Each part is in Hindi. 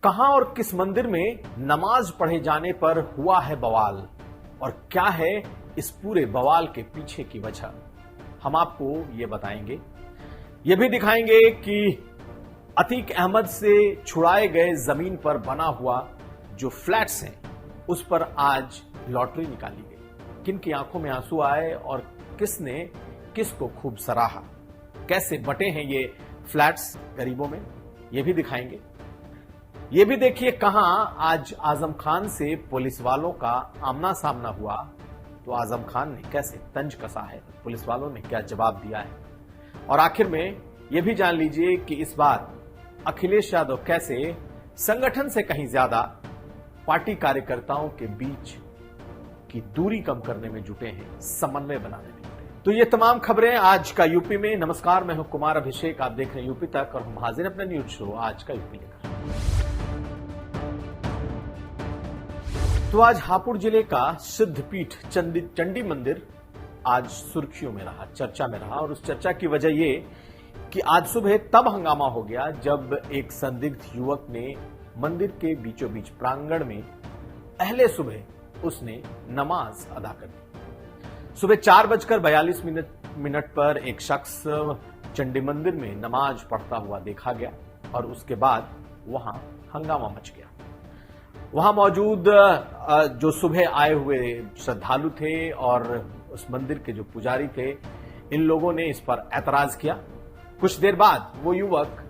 कहां और किस मंदिर में नमाज पढ़े जाने पर हुआ है बवाल और क्या है इस पूरे बवाल के पीछे की वजह, हम आपको ये बताएंगे। ये भी दिखाएंगे कि अतीक अहमद से छुड़ाए गए जमीन पर बना हुआ जो फ्लैट्स हैं उस पर आज लॉटरी निकाली गई। किन की आंखों में आंसू आए और किसने किसको खूब सराहा, कैसे बटे हैं ये फ्लैट्स गरीबों में, ये भी दिखाएंगे। ये भी देखिए कहां आज आजम खान से पुलिस वालों का आमना सामना हुआ तो आजम खान ने कैसे तंज कसा है, पुलिस वालों ने क्या जवाब दिया है, और आखिर में यह भी जान लीजिए कि इस बार अखिलेश यादव कैसे संगठन से कहीं ज्यादा पार्टी कार्यकर्ताओं के बीच की दूरी कम करने में जुटे हैं, समन्वय बनाने में जुटे हैं। तो ये तमाम खबरें आज का यूपी में। नमस्कार, मैं हूं कुमार अभिषेक, आप देख रहे हैं यूपी तक और हम हाजिर अपने न्यूज शो आज का यूपी लेकर। तो आज हापुड़ जिले का सिद्धपीठ चंडी मंदिर आज सुर्खियों में रहा, चर्चा में रहा, और उस चर्चा की वजह ये कि आज सुबह तब हंगामा हो गया जब एक संदिग्ध युवक ने मंदिर के बीचों बीच प्रांगण में पहले सुबह उसने नमाज अदा कर दी। सुबह 4:42 पर एक शख्स चंडी मंदिर में नमाज पढ़ता हुआ देखा गया और उसके बाद वहां हंगामा मच गया। वहां मौजूद जो सुबह आए हुए श्रद्धालु थे और उस मंदिर के जो पुजारी थे, इन लोगों ने इस पर ऐतराज किया। कुछ देर बाद वो युवक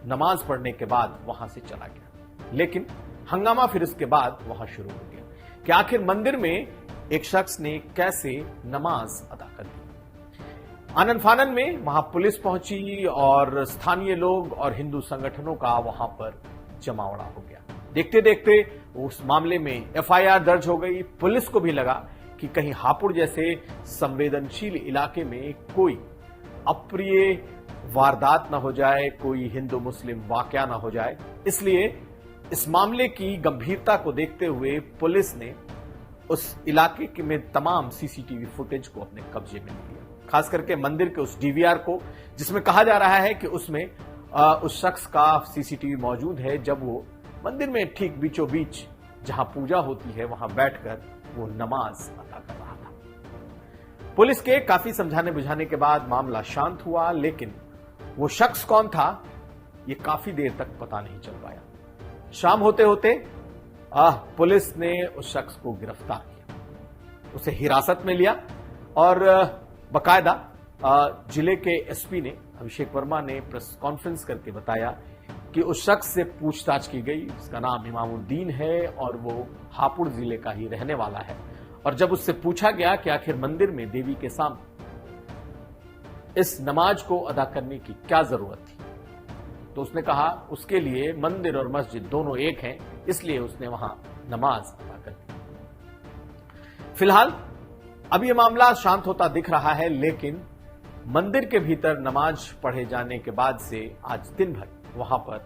नमाज पढ़ने के बाद वहां से चला गया, लेकिन हंगामा फिर इसके बाद वहां शुरू हो गया कि आखिर मंदिर में एक शख्स ने कैसे नमाज अदा कर दी। आनन फानन में वहां पुलिस पहुंची और स्थानीय लोग और हिंदू संगठनों का वहां पर जमावड़ा हो गया। देखते देखते उस मामले में एफआईआर दर्ज हो गई। पुलिस को भी लगा कि कहीं हापुड़ जैसे संवेदनशील इलाके में कोई अप्रिय वारदात न हो जाए, कोई हिंदू मुस्लिम वाकया न हो जाए, इसलिए इस मामले की गंभीरता को देखते हुए पुलिस ने उस इलाके में तमाम सीसीटीवी फुटेज को अपने कब्जे में लिया, खास करके मंदिर के उस डीवीआर को, जिसमें कहा जा रहा है कि उसमें उस शख्स का सीसीटीवी मौजूद है जब वो मंदिर में ठीक बीचों बीच जहां पूजा होती है वहां बैठकर वो नमाज अदा कर रहा था। पुलिस के काफी समझाने बुझाने के बाद मामला शांत हुआ, लेकिन वो शख्स कौन था ये काफी देर तक पता नहीं चल पाया। शाम होते होते पुलिस ने उस शख्स को गिरफ्तार किया, उसे हिरासत में लिया और बकायदा जिले के एसपी ने अभिषेक वर्मा ने प्रेस कॉन्फ्रेंस करके बताया कि उस शख्स से पूछताछ की गई। उसका नाम इमामुद्दीन है और वो हापुड़ जिले का ही रहने वाला है। और जब उससे पूछा गया कि आखिर मंदिर में देवी के सामने इस नमाज को अदा करने की क्या जरूरत थी, तो उसने कहा उसके लिए मंदिर और मस्जिद दोनों एक हैं, इसलिए उसने वहां नमाज अदा कर दी। फिलहाल अब यह मामला शांत होता दिख रहा है, लेकिन मंदिर के भीतर नमाज पढ़े जाने के बाद से आज दिन भर वहां पर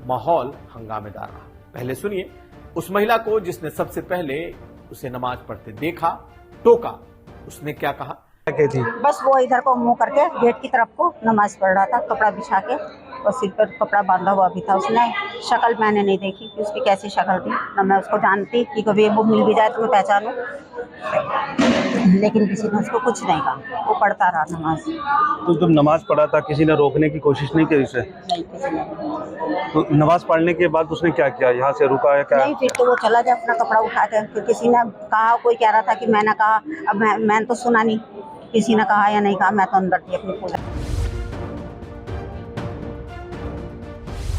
माहौल हंगामेदार रहा। पहले सुनिए उस महिला को जिसने सबसे पहले उसे नमाज पढ़ते देखा, टोका, उसने क्या कहा। बस वो इधर को मुंह करके गेट की तरफ को नमाज पढ़ रहा था, कपड़ा बिछा के, और सिर पर कपड़ा बांधा हुआ भी था। उसने शक्ल मैंने नहीं देखी कि उसकी कैसी शक्ल थी, न मैं उसको जानती कि कभी वो मिल भी जाए तो मैं पहचानूं, लेकिन किसी ने उसको कुछ नहीं कहा। वो पढ़ता रहा नमाज। तो जब नमाज पढ़ा था किसी ने रोकने की कोशिश नहीं की उसे? नहीं, किसी ने नहीं। तो नमाज पढ़ने के बाद उसने क्या किया, यहाँ से रुका है क्या? नहीं, फिर तो वो चला गया अपना कपड़ा उठा के। फिर किसी ने कहा, कोई कह रहा था कि मैंने कहा, अब मैंने तो सुना नहीं किसी ने कहा या नहीं कहा, मैं तो अंदर थी अपनी पूजा।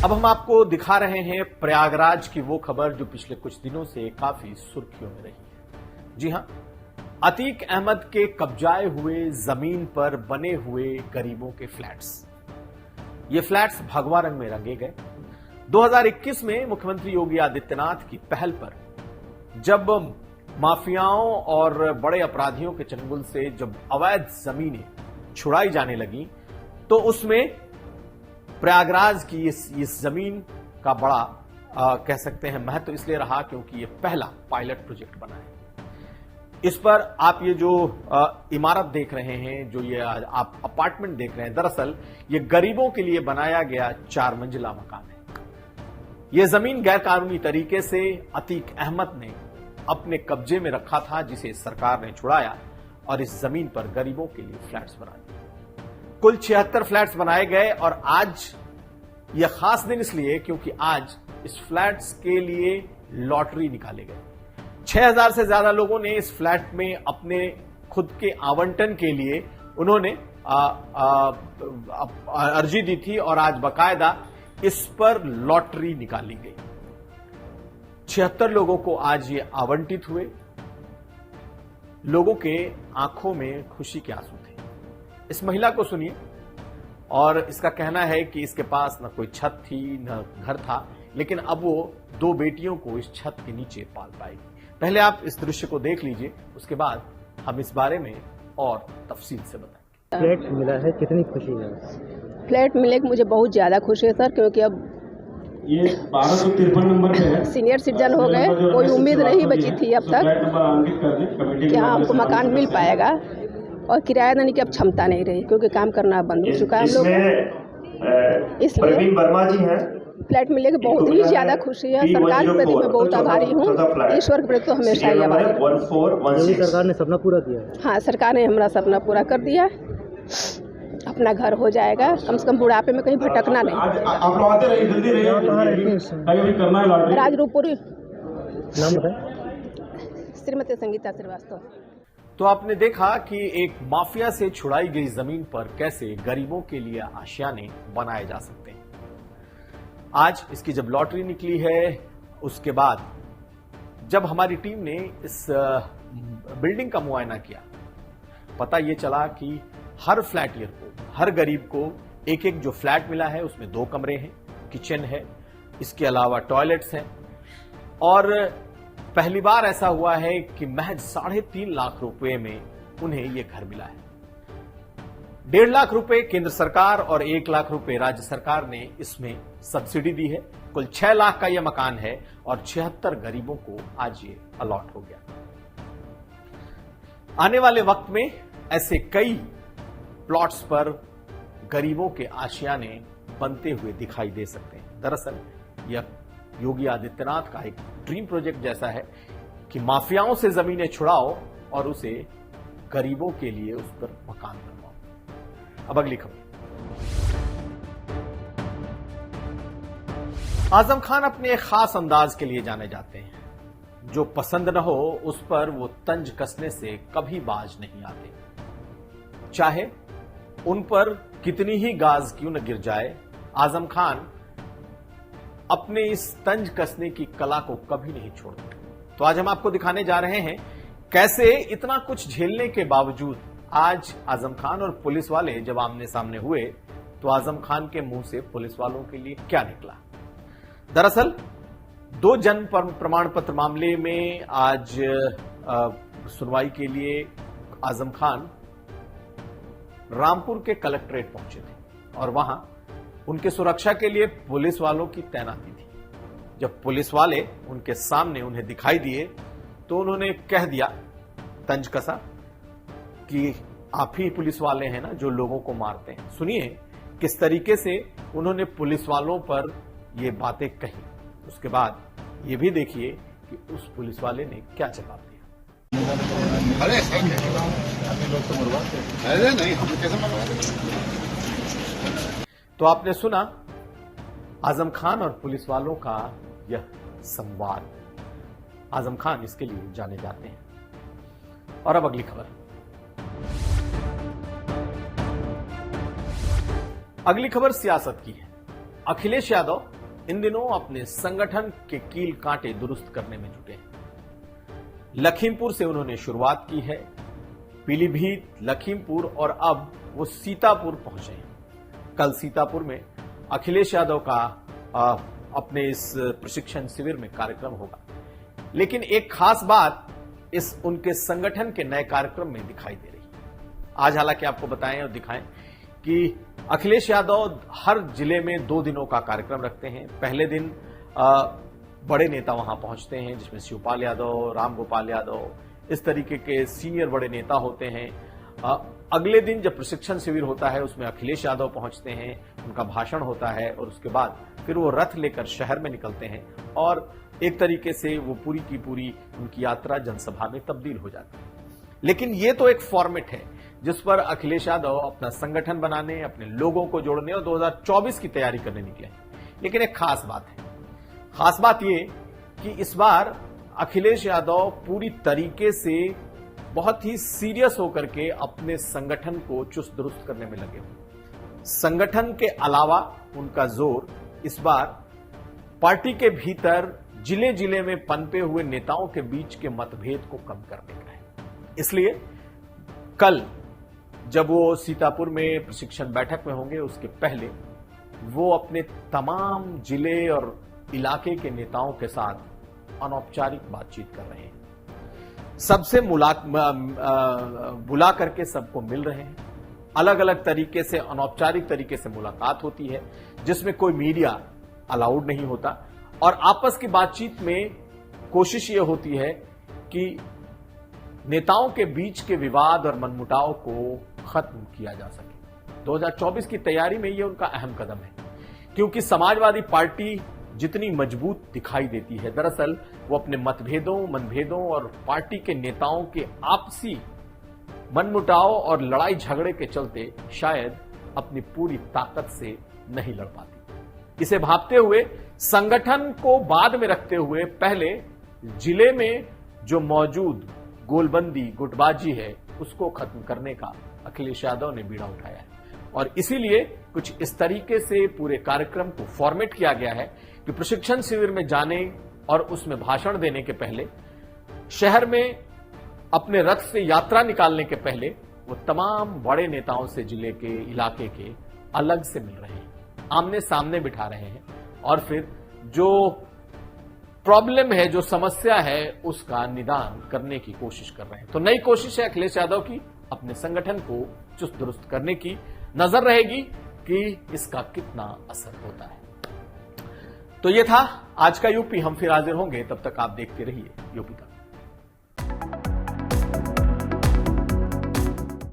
अब हम आपको दिखा रहे हैं प्रयागराज की वो खबर जो पिछले कुछ दिनों से काफी सुर्खियों में रही है। जी हां, अतीक अहमद के कब्जाए हुए जमीन पर बने हुए गरीबों के फ्लैट्स। ये फ्लैट्स भगवा रंग में रंगे गए। 2021 में मुख्यमंत्री योगी आदित्यनाथ की पहल पर जब माफियाओं और बड़े अपराधियों के चंगुल से जब अवैध जमीनें छुड़ाई जाने लगी, तो उसमें प्रयागराज की इस जमीन का बड़ा कह सकते हैं महत्व इसलिए रहा क्योंकि ये पहला पायलट प्रोजेक्ट बना है। इस पर आप ये जो इमारत देख रहे हैं, जो ये आप अपार्टमेंट देख रहे हैं, दरअसल ये गरीबों के लिए बनाया गया 4 मंजिला मकान है। यह जमीन गैरकानूनी तरीके से अतीक अहमद ने अपने कब्जे में रखा था, जिसे सरकार ने छुड़ाया और इस जमीन पर गरीबों के लिए फ्लैट्स बना दिए। कुल 76 फ्लैट्स बनाए गए और आज यह खास दिन इसलिए क्योंकि आज इस फ्लैट्स के लिए लॉटरी निकाले गए। 6000 से ज्यादा लोगों ने इस फ्लैट में अपने खुद के आवंटन के लिए उन्होंने अर्जी दी थी और आज बाकायदा इस पर लॉटरी निकाली गई। 76 लोगों को आज ये आवंटित हुए। लोगों के आंखों में खुशी के आंसू थे। इस महिला को सुनिए और इसका कहना है कि इसके पास न कोई छत थी न घर था, लेकिन अब वो 2 बेटियों को इस छत के नीचे पाल पाएगी। पहले आप इस दृश्य को देख लीजिए, उसके बाद हम इस बारे में और तफसील से बताएंगे। फ्लैट मिला है, कितनी खुशी है? फ्लैट मिले कि मुझे बहुत ज़्यादा खुशी है सर, क्योंकि अब ये 1253 नंबर पे है। सीनियर सिटीजन हो गए, कोई उम्मीद नहीं बची थी अब तक कि हाँ हमको मकान मिल पाएगा, और किराया देने की अब क्षमता नहीं रही क्योंकि काम करना बंद हो चुका है हम लोग। इसलिए वर्मा जी हैं, फ्लैट मिले की बहुत ही ज़्यादा खुशी है। सरकार के प्रति मैं बहुत आभारी हूँ, ईश्वर के प्रति तो हमेशा ही आभारी हूँ। सरकार ने सपना पूरा किया है। हाँ, सरकार ने हमारा सपना पूरा कर दिया, अपना घर हो जाएगा, कम से कम बुढ़ापे में कहीं भटकना नहीं। आप लोग आते रहिए, जल्दी रहिए। राजरूपपुरी। नाम बताएं। श्रीमती संगीता श्रीवास्तव। तो आपने देखा कि एक माफिया से छुड़ाई गई जमीन पर कैसे गरीबों के लिए आशियाने बनाए जा सकते हैं। आज इसकी जब लॉटरी निकली है, उसके बाद जब हमारी टीम ने इस बिल्डिंग का मुआयना किया, पता यह चला कि हर फ्लैटियर को, हर गरीब को एक एक जो फ्लैट मिला है उसमें 2 कमरे हैं, किचन है, इसके अलावा टॉयलेट्स हैं। और पहली बार ऐसा हुआ है कि महज 3.5 लाख रुपए में उन्हें यह घर मिला है। 1.5 लाख रुपए केंद्र सरकार और 1 लाख रुपए राज्य सरकार ने इसमें सब्सिडी दी है। कुल 6 लाख का यह मकान है और 76 गरीबों को आज ये अलॉट हो गया। आने वाले वक्त में ऐसे कई प्लॉट्स पर गरीबों के आशियाने बनते हुए दिखाई दे सकते हैं। दरअसल यह योगी आदित्यनाथ का एक ड्रीम प्रोजेक्ट जैसा है कि माफियाओं से जमीनें छुड़ाओ और उसे गरीबों के लिए उस पर मकान बनवाओ। अब अगली खबर। आजम खान अपने एक खास अंदाज के लिए जाने जाते हैं। जो पसंद न हो उस पर वो तंज कसने से कभी बाज नहीं आते। चाहे उन पर कितनी ही गाज क्यों न गिर जाए, आजम खान अपने इस तंज कसने की कला को कभी नहीं छोड़ते। तो आज हम आपको दिखाने जा रहे हैं कैसे इतना कुछ झेलने के बावजूद आज आजम खान और पुलिस वाले जब आमने सामने हुए तो आजम खान के मुंह से पुलिस वालों के लिए क्या निकला। दरअसल 2 जन्म प्रमाण पत्र मामले में आज सुनवाई के लिए आजम खान रामपुर के कलेक्ट्रेट पहुंचे थे और वहां उनके सुरक्षा के लिए पुलिस वालों की तैनाती थी। जब पुलिस वाले उनके सामने उन्हें दिखाई दिए तो उन्होंने कह दिया तंज कसा कि आप ही पुलिस वाले हैं ना जो लोगों को मारते हैं। सुनिए किस तरीके से उन्होंने पुलिस वालों पर ये बातें कही। उसके बाद ये भी देखिए कि उस पुलिस वाले ने क्या जवाब दिया। अरे नहीं, हम कैसे मरवाते? तो आपने सुना आजम खान और पुलिस वालों का यह संवाद। आजम खान इसके लिए जाने जाते हैं। और अब अगली खबर। अगली खबर सियासत की है। अखिलेश यादव इन दिनों अपने संगठन के कील कांटे दुरुस्त करने में जुटे हैं। लखीमपुर से उन्होंने शुरुआत की है, पीलीभीत, लखीमपुर और अब वो सीतापुर पहुंचे हैं। कल सीतापुर में अखिलेश यादव का अपने इस प्रशिक्षण शिविर में कार्यक्रम होगा। लेकिन एक खास बात इस उनके संगठन के नए कार्यक्रम में दिखाई दे रही है। आज हालांकि आपको बताएं और दिखाएं कि अखिलेश यादव हर जिले में 2 दिनों का कार्यक्रम रखते हैं। पहले दिन बड़े नेता वहां पहुंचते हैं जिसमें शिवपाल यादव, रामगोपाल यादव, इस तरीके के सीनियर बड़े नेता होते हैं। अगले दिन जब प्रशिक्षण शिविर होता है उसमें अखिलेश यादव पहुंचते हैं, उनका भाषण होता है और उसके बाद फिर वो रथ लेकर शहर में निकलते हैं और एक तरीके से वो पूरी की पूरी उनकी यात्रा जनसभा में तब्दील हो जाती है। लेकिन ये तो एक फॉर्मेट है जिस पर अखिलेश यादव अपना संगठन बनाने, अपने लोगों को जोड़ने और 2024 की तैयारी करने निकले हैं। लेकिन एक खास बात है, खास बात ये कि इस बार अखिलेश यादव पूरी तरीके से बहुत ही सीरियस होकर के अपने संगठन को चुस्त दुरुस्त करने में लगे हुए। संगठन के अलावा उनका जोर इस बार पार्टी के भीतर जिले जिले में पनपे हुए नेताओं के बीच के मतभेद को कम करने का है। इसलिए कल जब वो सीतापुर में प्रशिक्षण बैठक में होंगे, उसके पहले वो अपने तमाम जिले और इलाके के नेताओं के साथ अनौपचारिक बातचीत कर रहे हैं। सबसे बुला करके सबको मिल रहे हैं। अलग अलग तरीके से, अनौपचारिक तरीके से मुलाकात होती है जिसमें कोई मीडिया अलाउड नहीं होता और आपस की बातचीत में कोशिश ये होती है कि नेताओं के बीच के विवाद और मनमुटाव को खत्म किया जा सके। 2024 की तैयारी में यह उनका अहम कदम है, क्योंकि समाजवादी पार्टी जितनी मजबूत दिखाई देती है, दरअसल वो अपने मतभेदों, मनभेदों और पार्टी के नेताओं के आपसी मनमुटाव और लड़ाई झगड़े के चलते शायद अपनी पूरी ताकत से नहीं लड़ पाती। इसे भांपते हुए, संगठन को बाद में रखते हुए पहले जिले में जो मौजूद गोलबंदी, गुटबाजी है, उसको खत्म करने का अखिलेश यादव ने बीड़ा उठाया है और इसीलिए कुछ इस तरीके से पूरे कार्यक्रम को फॉर्मेट किया गया है कि प्रशिक्षण शिविर में जाने और उसमें भाषण देने के पहले, शहर में अपने रथ से यात्रा निकालने के पहले वो तमाम बड़े नेताओं से जिले के, इलाके के अलग से मिल रहे हैं, आमने सामने बिठा रहे हैं और फिर जो प्रॉब्लम है, जो समस्या है, उसका निदान करने की कोशिश कर रहे हैं। तो नई कोशिश है अखिलेश यादव की अपने संगठन को चुस्त दुरुस्त करने की। नजर रहेगी कि इसका कितना असर होता है। तो ये था आज का यूपी। हम फिर हाजिर होंगे, तब तक आप देखते रहिए यूपी तक।